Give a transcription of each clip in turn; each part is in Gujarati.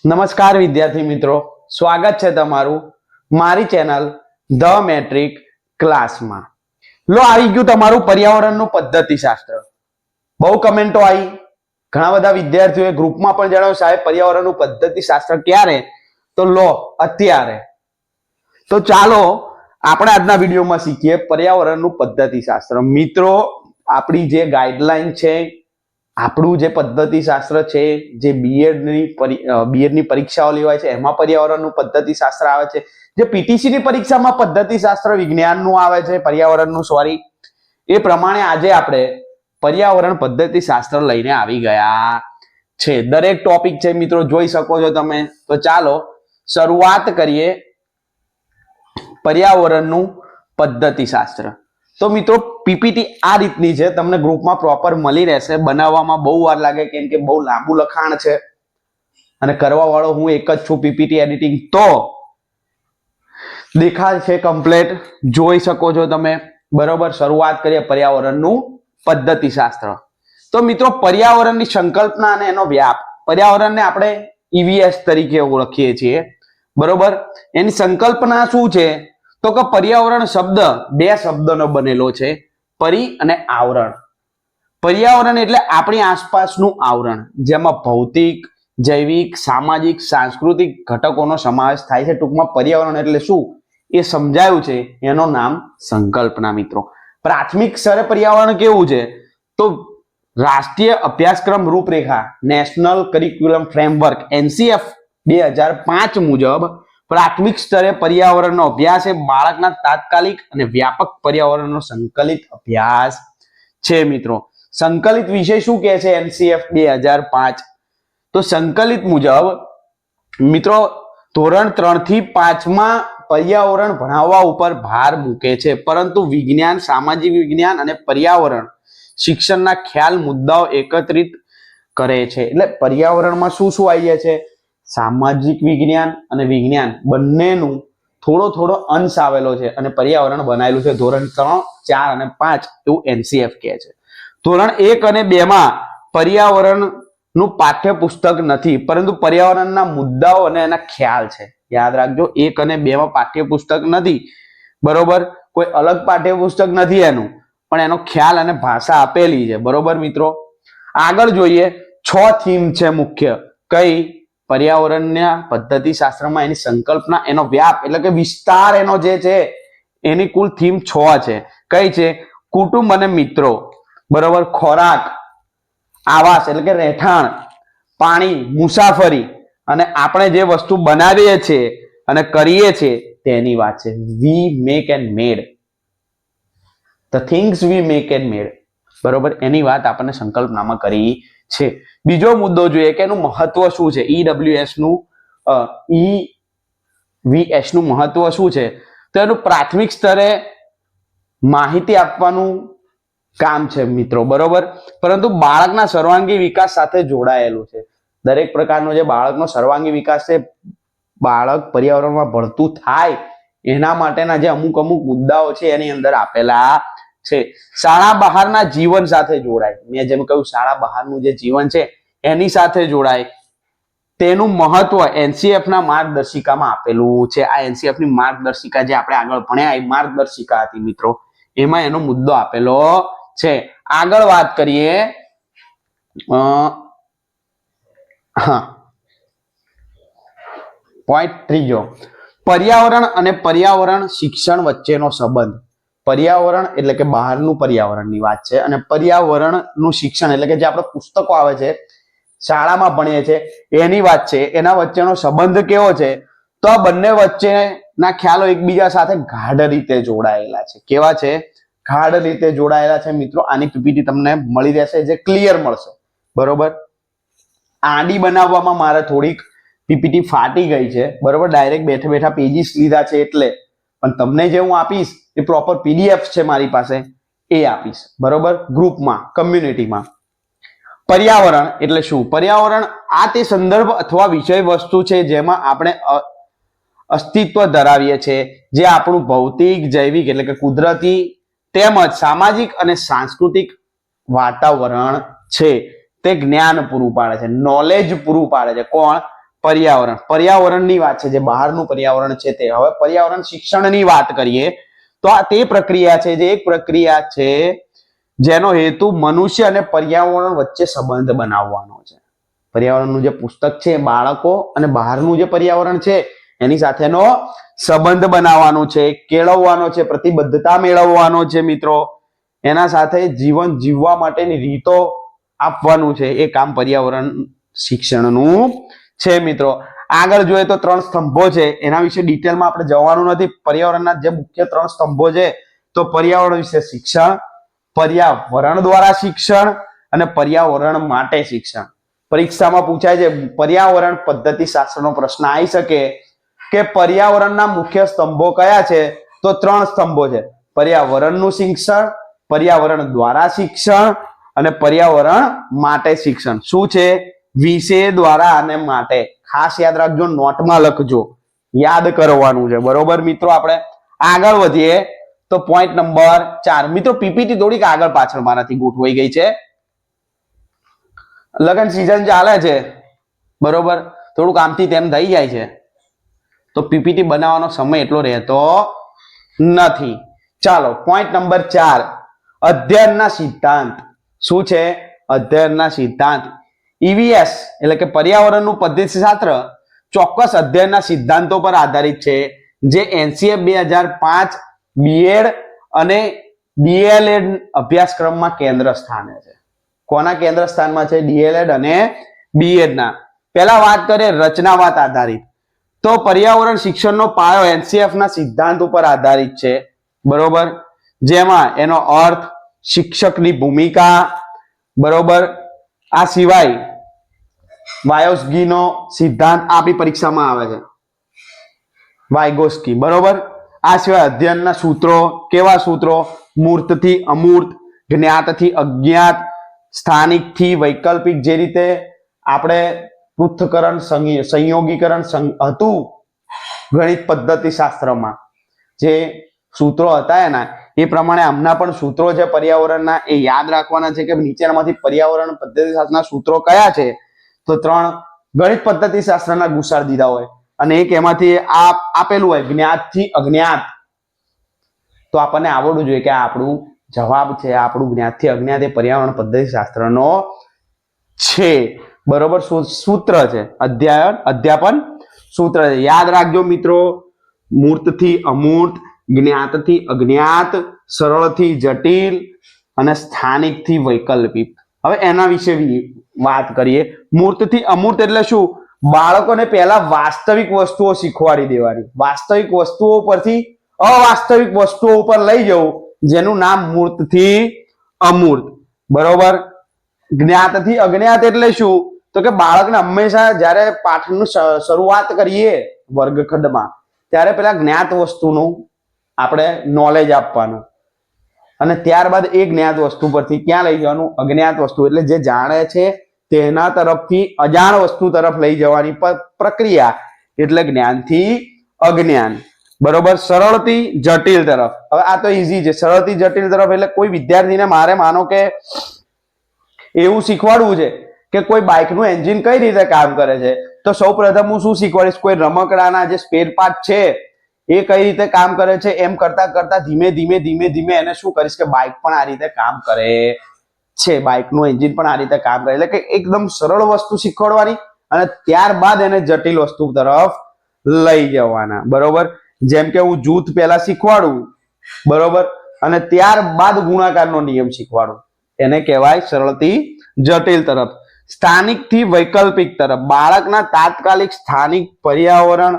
નમસ્કાર વિદ્યાર્થી મિત્રો, સ્વાગત છે તમારું મારી ચેનલ ધ મેટ્રિક ક્લાસમાં. લો આવી ગયું તમારું પર્યાવરણનું પદ્ધતિશાસ્ત્ર. બહુ કમેન્ટો આવી, ઘણા બધા વિદ્યાર્થીઓએ ગ્રુપમાં પણ જણાવ્યું સાહેબ પર્યાવરણનું પદ્ધતિશાસ્ત્ર ક્યારે? તો લો અત્યારે. તો ચાલો આપણે આજના વિડીયોમાં શીખીએ પર્યાવરણનું પદ્ધતિશાસ્ત્ર. મિત્રો આપણી જે ગાઈડલાઈન છે, આપણું જે પદ્ધતિશાસ્ત્ર છે, જે બીએડની પરીક્ષાઓ લેવાય છે એમાં પર્યાવરણનું પદ્ધતિશાસ્ત્ર આવે છે, જે પીટીસીની પરીક્ષામાં પદ્ધતિશાસ્ત્ર વિજ્ઞાનનું આવે છે, પર્યાવરણનું સોરી, એ પ્રમાણે આજે આપણે પર્યાવરણ પદ્ધતિશાસ્ત્ર લઈને આવી ગયા છે. દરેક ટોપિક છે મિત્રો, જોઈ શકો છો તમે. તો ચાલો શરૂઆત કરીએ પર્યાવરણનું પદ્ધતિશાસ્ત્ર. તો મિત્રો પીપીટી આ રીતની છે, તમને ગ્રુપમાં પ્રોપર મળી રહેશે. બનાવવામાં બહુ વાર લાગે કેમ કે બહુ લાંબુ લખાણ છે અને કરવા વાળો હું એક જ છું. પીપીટી એડિટિંગ તો દેખાય છે કમ્પ્લીટ, જોઈ શકો છો તમે. બરોબર, શરૂઆત કરીએ પર્યાવરણનું પદ્ધતિશાસ્ત્ર. તો મિત્રો પર્યાવરણની સંકલ્પના અને એનો વ્યાપ. પર્યાવરણને આપણે ઈવીએસ તરીકે ઓળખીએ છીએ. બરોબર, એની સંકલ્પના શું છે? તો કે પર્યાવરણ શબ્દ બે શબ્દનો બનેલો છે, પરી અને આવરણ. પર્યાવરણ એટલે આપણી આસપાસનું આવરણ, જેમાં ભૌતિક, જૈવિક, સામાજિક, સાંસ્કૃતિક ઘટકોનો સમાવેશ થાય છે. ટૂંકમાં પર્યાવરણ એટલે શું એ સમજાયું છે, એનું નામ સંકલ્પના. મિત્રો પ્રાથમિક સ્તરે પર્યાવરણ કેવું છે? તો રાષ્ટ્રીય અભ્યાસક્રમ રૂપરેખા નેશનલ કરિક્યુલમ ફ્રેમવર્ક NCF 2005 મુજબ પ્રાથમિક સ્તરે પર્યાવરણનો અભ્યાસ એ બાળકના તાત્કાલિક અને વ્યાપક પર્યાવરણનો સંકલિત અભ્યાસ છે. મિત્રો સંકલિત વિષય શું કહે છે NCF 2005? તો સંકલિત મુજબ મિત્રો ધોરણ 3 થી 5 માં પર્યાવરણ ભણાવવા ઉપર ભાર મૂકે છે, પરંતુ વિજ્ઞાન, સામાજિક વિજ્ઞાન અને પર્યાવરણ શિક્ષણના ખ્યાલ મુદ્દાઓ એકત્રિત કરે છે. એટલે પર્યાવરણમાં શું શું આવી જાય છે? સામાજિક વિજ્ઞાન અને વિજ્ઞાન બંનેનું થોડો અંશ આવેલો છે અને પર્યાવરણ બનાવેલું છે. ધોરણ 3, 4 અને 5 એવું NCF કહે છે. ધોરણ 1 અને 2 માં પર્યાવરણનું પાઠ્યપુસ્તક નથી, પરંતુ પર્યાવરણના મુદ્દાઓ અને એના ખ્યાલ છે. યાદ રાખજો, 1 અને 2 માં પાઠ્યપુસ્તક નથી. બરોબર, કોઈ અલગ પાઠ્યપુસ્તક નથી એનું, પણ એનો ખ્યાલ અને ભાષા આપેલી છે. બરોબર મિત્રો, આગળ જોઈએ. 6 થીમ છે મુખ્ય. કઈ? પર્યાવરણના પદ્ધતિશાસ્ત્રમાં એની સંકલ્પના, એનો વ્યાપ એટલે કે વિસ્તાર એનો જે છે, એની કુલ થીમ 6 છે. કઈ છે? કુટુંબ અને મિત્રો, બરોબર, ખોરાક, આવાસ એટલે કે રહેઠાણ, પાણી, મુસાફરી અને આપણે જે વસ્તુ બનાવીએ છીએ અને કરીએ છીએ તેની વાત છે. We make and made, the things we make and made. બરોબર, એની વાત આપણને સંકલ્પનામાં કરી છે. બીજો મુદ્દો જોઈએ કે એનું મહત્વ શું છે. EWS નું EVS નું મહત્વ શું છે? તો એનું પ્રાથમિક સ્તરે માહિતી આપવાનું કામ છે મિત્રો. બરોબર, પરંતુ બાળકના સર્વાંગી વિકાસ સાથે જોડાયેલું છે. દરેક પ્રકારનો જે બાળકનો સર્વાંગી વિકાસ છે, બાળક પર્યાવરણમાં ભળતું થાય એના માટેના જે અમુક મુદ્દાઓ છે એની અંદર આપેલા છે. શાળા બહારના જીવન સાથે જોડાય. મેં જેમ કહ્યું, શાળા બહારનું જે જીવન છે એની સાથે જોડાય, તેનું મહત્વ NCF ના માર્ગદર્શિકામાં આપેલું છે. આ NCF ની માર્ગદર્શિકા જે આપણે આગળ ભણ્યા એ માર્ગદર્શિકા હતી મિત્રો, એમાં એનો મુદ્દો આપેલો છે. આગળ વાત કરીએ. પોઈન્ટ ત્રીજો, પર્યાવરણ અને પર્યાવરણ શિક્ષણ વચ્ચેનો સંબંધ. પર્યાવરણ એટલે કે બહારનું પર્યાવરણની વાત છે, અને પર્યાવરણનું શિક્ષણ એટલે કે જે આપણે પુસ્તકો આવે છે, શાળામાં ભણીએ છીએ એની વાત છે. એના વચ્ચેનો સંબંધ કેવો છે? તો આ બંને વચ્ચેના ખ્યાલો એકબીજા સાથે ગાઢ રીતે જોડાયેલા છે. કેવા છે? ગાઢ રીતે જોડાયેલા છે મિત્રો. આની પીપીટી તમને મળી રહેશે, જે ક્લિયર મળશે. બરોબર, આડી બનાવવામાં મારે થોડીક પીપીટી ફાટી ગઈ છે. બરોબર, ડાયરેક્ટ બેઠા પેજીસ લીધા છે એટલે, પણ તમને જે હું આપીશ એ પ્રોપર PDF છે મારી પાસે, એ આપીશ. બરોબર, ગ્રુપમાં, કમ્યુનિટીમાં. પર્યાવરણ એટલે શું? પર્યાવરણ આ તે સંદર્ભ અથવા વિષય વસ્તુ છે જેમાં આપણે અસ્તિત્વ ધરાવીએ છીએ, જે આપણું ભૌતિક, જૈવિક એટલે કે કુદરતી તેમજ સામાજિક અને સાંસ્કૃતિક વાતાવરણ છે. તે જ્ઞાન પૂરું પાડે છે, નોલેજ પૂરું પાડે છે. કોણ? પર્યાવરણ, પર્યાવરણની વાત છે, જે બહારનું પર્યાવરણ છે તે. હવે પર્યાવરણ શિક્ષણની વાત કરીએ તો આ તે પ્રક્રિયા છે, જે એક પ્રક્રિયા છે જેનો હેતુ મનુષ્ય અને પર્યાવરણ વચ્ચે સંબંધ બનાવવાનો છે. પર્યાવરણનું જે પુસ્તક છે બાળકો અને બહારનું જે પર્યાવરણ છે એની સાથેનો સંબંધ બનાવવાનો છે, કેળવવાનો છે, પ્રતિબદ્ધતા મેળવવાનો છે મિત્રો. એના સાથે જીવન જીવવા માટેની રીતો આપવાનું છે. એ કામ પર્યાવરણ શિક્ષણનું છે મિત્રો. આગળ જોઈએ તો 3 સ્તંભો છે, એના વિશે ડિટેલમાં આપણે જવાનું નથી. પર્યાવરણના જે મુખ્ય 3 સ્તંભો છે તો પર્યાવરણ વિશે શિક્ષણ, પર્યાવરણ દ્વારા શિક્ષણ અને પર્યાવરણ માટે શિક્ષણ. પરીક્ષામાં પૂછાય છે પર્યાવરણ પદ્ધતિ શાસ્ત્રનો પ્રશ્ન આવી શકે કે પર્યાવરણના મુખ્ય સ્તંભો કયા છે, તો 3 સ્તંભો છે. પર્યાવરણનું શિક્ષણ, પર્યાવરણ દ્વારા શિક્ષણ અને પર્યાવરણ માટે શિક્ષણ. શું છે? વિશે, દ્વારા અને માટે. ખાસ યાદ રાખજો, નોટમાં લખજો, યાદ કરવાનું છે. બરોબર મિત્રો. આપણે આગળ વધીએ તો પોઈન્ટ નંબર 4. મિત્રો પીપીટી થોડીક આગળ પાછળ મારાથી ગોઠવાઈ ગઈ છે. લગન સીઝન ચાલે છે, બરોબર, થોડુંક આમથી તેમ થઈ જાય છે, તો પીપીટી બનાવવાનો સમય એટલો રહેતો નથી. ચાલો પોઈન્ટ નંબર 4, અધ્યયનના સિદ્ધાંત. શું છે? અધ્યયનના સિદ્ધાંત. ઈવીએસ એટલે કે પર્યાવરણનું પદ્ધતિશાસ્ત્ર ચોક્કસ અધ્યયનના સિદ્ધાંતો પર આધારિત છે, જે એનસીએફ 2005 બીએડ અને ડીએલએડ અભ્યાસક્રમમાં કેન્દ્ર સ્થાને છે. કોના કેન્દ્ર સ્થાનમાં છે? ડીએલએડ અને બીએડ ના. પહેલા વાત કરીએ રચનાવાદ આધારિત. તો પર્યાવરણ શિક્ષણનો પાયો એનસીએફ ના સિદ્ધાંત ઉપર આધારિત છે, બરોબર, જેમાં એનો અર્થ, શિક્ષકની ભૂમિકા, બરોબર. આ સિવાય વાયોસ્ગીનો સિદ્ધાંત આપણી પરીક્ષામાં આવે છે, વાયગોસ્કી, બરોબર. આ સિવાય અધ્યયનના સૂત્રો. કેવા સૂત્રો? મૂર્તથી અમૂર્ત, જ્ઞાતથી અજ્ઞાત, સ્થાનિકથી વૈકલ્પિક. જે રીતે આપણે પૃથ્થકરણ, સંયોગીકરણ હતું ગણિત પદ્ધતિ શાસ્ત્રમાં, જે સૂત્રો હતા એના, એ પ્રમાણે આમના પણ સૂત્રો છે પર્યાવરણના, એ યાદ રાખવાના છે કે નીચેનામાંથી પર્યાવરણ પદ્ધતિશાસ્ત્રના સૂત્રો કયા છે. તો 3 ગણિત પદ્ધતિશાસ્ત્રના ગુસાડ દીધા હોય અને એક એમાંથી આપેલું હોય જ્ઞાતથી અજ્ઞાત. તો આપણને આવડવું જોઈએ કે આ આપણું જવાબ છે, આપણું જ્ઞાતથી અજ્ઞાત એ પર્યાવરણ પદ્ધતિશાસ્ત્રનો છે, બરોબર. સૂત્ર છે, અધ્યાપન સૂત્ર છે. યાદ રાખજો મિત્રો, મૂર્તથી અમૂર્ત, જ્ઞાતથી અજ્ઞાત, સરળથી જટિલ અને સ્થાનિકથી વૈકલ્પિક. હવે એના વિશે વાત કરીએ. મૂર્તથી અમૂર્ત એટલે શું? બાળકોને પહેલા વાસ્તવિક વસ્તુઓ શીખવાડી દેવાની, વાસ્તવિક વસ્તુઓ પરથી અવાસ્તવિક વસ્તુઓ ઉપર લઈ જવું, જેનું નામ મૂર્તથી અમૂર્ત, બરોબર. જ્ઞાતથી અજ્ઞાત એટલે શું? તો કે બાળકને હંમેશા જ્યારે પાઠનું શરૂઆત કરીએ વર્ગખંડમાં, ત્યારે પેલા જ્ઞાત વસ્તુનું આપણે નોલેજ આપવાનું અને ત્યારબાદ એ જ્ઞાત વસ્તુ પરથી ક્યાં લઈ જવાનું? અજ્ઞાત વસ્તુ, એટલે જે જાણે છે તેના તરફથી અજાણ વસ્તુ તરફ લઈ જવાની પ્રક્રિયા, એટલે જ્ઞાનથી અજ્ઞાન, બરોબર. સરળથી જટિલ તરફ. હવે આ તો ઈઝી છે. સરળથી જટિલ તરફ એટલે કોઈ વિદ્યાર્થીને મારે માનો કે એવું શીખવાડવું છે કે કોઈ બાઇકનું એન્જિન કઈ રીતે કામ કરે છે, તો સૌપ્રથમ હું શું શીખવાડીશ? કોઈ રમકડાના જે સ્પેર પાર્ટ છે એ કઈ રીતે કામ કરે છે, એમ કરતા કરતા ધીમે ધીમે એને શું કરીશ કે બાઇક પણ આ રીતે કામ કરે છે, બાઇકનું એન્જિન પણ આ રીતે કામ કરે. એટલે કે એકદમ સરળ વસ્તુ શીખવાડવાની અને ત્યારબાદ એને જટિલ વસ્તુ તરફ લઈ જવાના, બરોબર. જેમ કે હું જૂથ પહેલા શીખવાડું, બરોબર, અને ત્યારબાદ ગુણાકારનો નિયમ શીખવાડું, એને કહેવાય સરળથી જટિલ તરફ. સ્થાનિકથી વૈકલ્પિક તરફ. બાળકના તાત્કાલિક સ્થાનિક પર્યાવરણ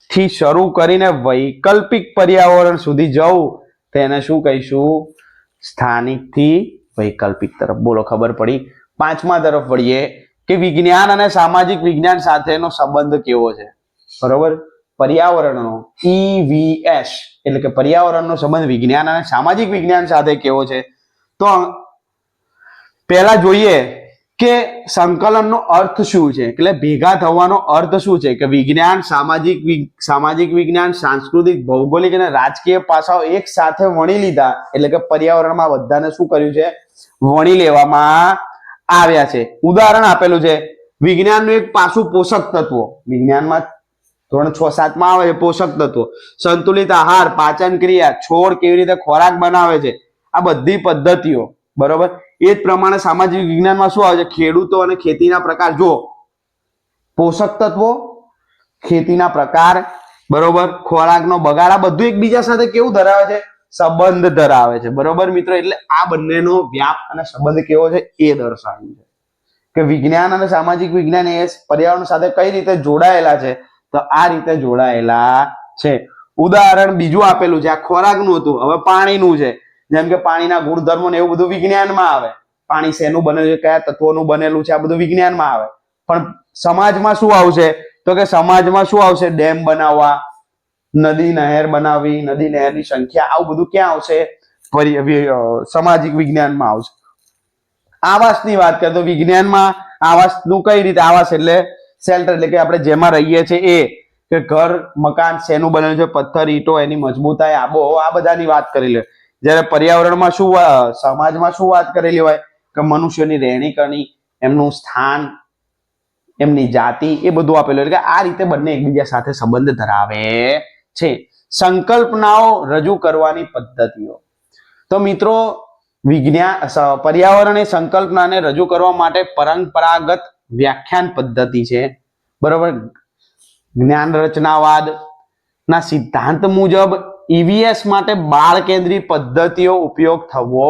થી શરૂ કરીને વૈકલ્પિક પર્યાવરણ સુધી જવું, તેને શું કહીશું? સ્થાનિકથી વૈકલ્પિક તરફ. બોલો, ખબર પડી? 5મા તરફ વળીએ કે વિજ્ઞાન અને સામાજિક વિજ્ઞાન સાથેનો સંબંધ કેવો છે, બરોબર. પર્યાવરણનો ઈવીએસ એટલે કે પર્યાવરણનો સંબંધ વિજ્ઞાન અને સામાજિક વિજ્ઞાન સાથે કેવો છે? તો પહેલા જોઈએ કે સંકલનનો અર્થ શું છે, એટલે ભેગા થવાનો અર્થ શું છે? કે વિજ્ઞાન, સામાજિક વિજ્ઞાન, સાંસ્કૃતિક, ભૌગોલિક અને રાજકીય પાસાઓ એક સાથે વણી લીધા, એટલે કે પર્યાવરણમાં બધાને શું કર્યું છે? વણી લેવામાં આવ્યા છે. ઉદાહરણ આપેલું છે વિજ્ઞાનનું એક પાસું પોષક તત્વો, વિજ્ઞાનમાં ધોરણ 6-7 માં આવે છે પોષક તત્વો, સંતુલિત આહાર, પાચન ક્રિયા, છોડ કેવી રીતે ખોરાક બનાવે છે, આ બધી પદ્ધતિઓ, બરોબર. એ જ પ્રમાણે સામાજિક વિજ્ઞાનમાં શું આવે છે, ખેડૂતો અને ખેતીના પ્રકાર. જો પોષક તત્વો, ખેતીના પ્રકાર, બરોબર, ખોરાકનો બગાડ, આ બધું એકબીજા સાથે કેવું ધરાવે છે, સંબંધ ધરાવે છે, બરોબર મિત્રો. એટલે આ બંનેનો વ્યાપ અને સંબંધ કેવો છે એ દર્શાવ્યું છે કે વિજ્ઞાન અને સામાજિક વિજ્ઞાન એ પર્યાવરણ સાથે કઈ રીતે જોડાયેલા છે. તો આ રીતે જોડાયેલા છે. ઉદાહરણ બીજું આપેલું છે, આ ખોરાકનું હતું, હવે પાણીનું છે. જેમ કે પાણીના ગુણધર્મો ને એવું બધું વિજ્ઞાનમાં આવે. પાણી શેનું બનેલું છે, કયા તત્વોનું બનેલું છે, આ બધું વિજ્ઞાનમાં આવે. પણ સમાજમાં શું આવશે, તો કે સમાજમાં શું આવશે, ડેમ બનાવવા, નદી નહેર બનાવવી, નદી નહેરની સંખ્યા, આવું બધું ક્યાં આવશે, સામાજિક વિજ્ઞાનમાં આવશે. આવાસની વાત કરીએ તો વિજ્ઞાનમાં આવાસનું કઈ રીતે, આવાસ એટલે શેલ્ટર, એટલે કે આપણે જેમાં રહીએ છીએ એ, કે ઘર મકાન શેનું બનેલું છે, પથ્થર, ઈંટો, એની મજબૂતાઈ, આબોહવા, આ બધાની વાત કરી લે. જ્યારે પર્યાવરણમાં શું, સમાજમાં શું વાત કરેલી હોય કે મનુષ્યની રહેણી કરણી, એમનું સ્થાન, એમની જાતિ, એ બધું આપેલું. એટલે કે આ રીતે બંને એકબીજા સાથે સંબંધ ધરાવે છે. સંકલ્પનાઓ રજૂ કરવાની પદ્ધતિઓ. તો મિત્રો વિજ્ઞાન પર્યાવરણીય સંકલ્પનાને રજૂ કરવા માટે પરંપરાગત વ્યાખ્યાન પદ્ધતિ છે, બરોબર. જ્ઞાન રચનાવાદ ના સિદ્ધાંત મુજબ ઈવીએસ માટે બાળ કેન્દ્રી પદ્ધતિઓ ઉપયોગ થવો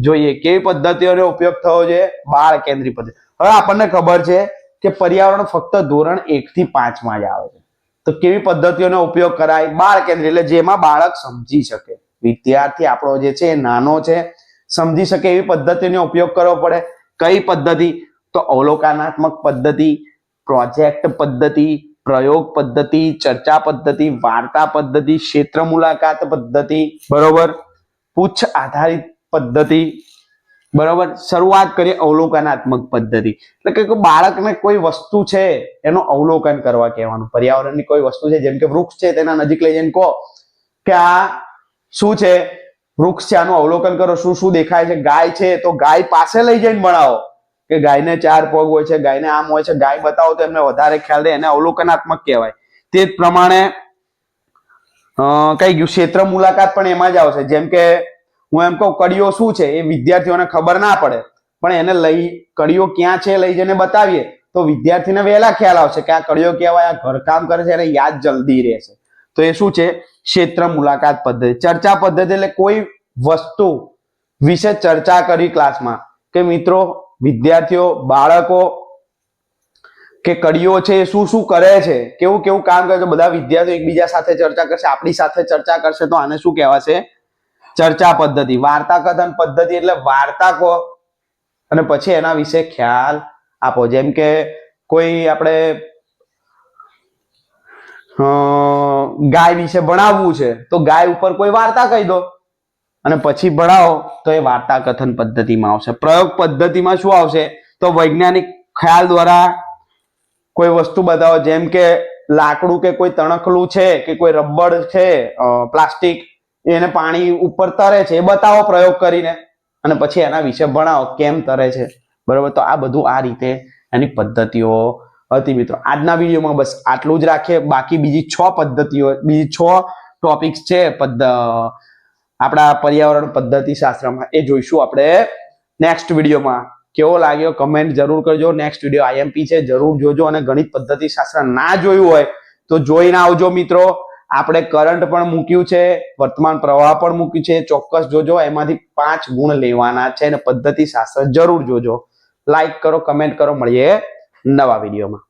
જોઈએ. કેવી પદ્ધતિઓનો ઉપયોગ થવો જોઈએ, બાળ કેન્દ્રી પદ્ધતિ. હવે આપણને ખબર છે કે પર્યાવરણ ફક્ત ધોરણ 1 થી 5 માં જ આવે છે. તો કેવી પદ્ધતિઓનો ઉપયોગ કરાય, બાળ કેન્દ્રી, એટલે જેમાં બાળક સમજી શકે, વિદ્યાર્થી આપણો જે છે નાનો છે, સમજી શકે એવી પદ્ધતિનો ઉપયોગ કરવો પડે. કઈ પદ્ધતિ, તો અવલોકનાત્મક પદ્ધતિ, પ્રોજેક્ટ પદ્ધતિ, પ્રયોગ પદ્ધતિ, ચર્ચા પદ્ધતિ, વાર્તા પદ્ધતિ, ક્ષેત્ર મુલાકાત પદ્ધતિ, બરોબર, પૂછ આધારિત પદ્ધતિ, બરોબર. શરૂઆત કરીએ અવલોકનાત્મક પદ્ધતિ, એટલે કે બાળકને કોઈ વસ્તુ છે એનું અવલોકન કરવા કહેવાનું. પર્યાવરણની કોઈ વસ્તુ છે, જેમ કે વૃક્ષ છે, તેના નજીક લઈ જઈને કહો કે આ શું છે, વૃક્ષ છે, આનું અવલોકન કરો, શું શું દેખાય છે. ગાય છે તો ગાય પાસે લઈ જઈને ભણાવો કે ગાયને 4 પગ હોય છે, ગાયને આમ હોય છે, ગાય બતાવો તો એમને વધારે ખ્યાલ રહે, એને અવલોકનાત્મક કહેવાય. તે જ પ્રમાણે કઈ ગયું, ક્ષેત્ર મુલાકાત પણ એમાં જ આવશે. જેમ કે હું એમ કહું કડીઓ શું છે, એ વિદ્યાર્થીઓને ખબર ના પડે, પણ એને કડીઓ ક્યાં છે લઈ જઈને બતાવીએ તો વિદ્યાર્થીને વહેલા ખ્યાલ આવશે કે આ કડીઓ કહેવાય, આ ઘરકામ કરે છે, એને યાદ જલ્દી રહેશે. તો એ શું છે, ક્ષેત્ર મુલાકાત પદ્ધતિ. ચર્ચા પદ્ધતિ એટલે કોઈ વસ્તુ વિશે ચર્ચા કરી ક્લાસમાં, કે મિત્રો, વિદ્યાર્થીઓ, બાળકો કે કડીઓ છે એ શું શું કરે છે, કેવું કેવું કામ કરે છે, બધા વિદ્યાર્થીઓ એકબીજા સાથે ચર્ચા કરશે, આપણી સાથે ચર્ચા કરશે, તો આને શું કહેવાશે, ચર્ચા પદ્ધતિ. વાર્તા કથન પદ્ધતિ એટલે વાર્તા કહો અને પછી એના વિશે ખ્યાલ આપો. જેમ કે કોઈ આપણે ગાય વિશે ભણાવવું છે તો ગાય ઉપર કોઈ વાર્તા કહી દો અને પછી ભણાવો, તો એ વાર્તા કથન પદ્ધતિમાં આવશે. પ્રયોગ પદ્ધતિમાં શું આવશે, તો વૈજ્ઞાનિક ખ્યાલ દ્વારા કોઈ વસ્તુ બતાવો. જેમ કે લાકડું કે કોઈ તણખલું છે કે કોઈ રબર છે, પ્લાસ્ટિક, એને પાણી ઉપર તરે છે, એ બતાવો પ્રયોગ કરીને, અને પછી એના વિશે ભણાવો કેમ તરે છે, બરોબર. તો આ બધું આ રીતે એની પદ્ધતિઓ હતી મિત્રો. આજના વિડીયોમાં બસ આટલું જ રાખીએ. બાકી બીજી 6 પદ્ધતિઓ, બીજી 6 ટોપિક્સ છે આપણા પર્યાવરણ પદ્ધતિ શાસ્ત્રમાં, એ જોઈશું આપણે નેક્સ્ટ વિડીયોમાં. કેવો લાગ્યો કમેન્ટ જરૂર કરજો. નેક્સ્ટ વિડીયો આઈએમપી છે, જરૂર જોજો. અને ગણિત પદ્ધતિ શાસ્ત્ર ના જોયું હોય તો જોઈને આવજો મિત્રો. આપણે કરંટ પણ મૂક્યું છે, વર્તમાન પ્રવાહ પણ મૂક્યું છે, ચોક્કસ જોજો. એમાંથી 5 ગુણ લેવાના છે અને પદ્ધતિ શાસ્ત્ર જરૂર જોજો. લાઈક કરો, કમેન્ટ કરો. મળીએ નવા વિડીયોમાં.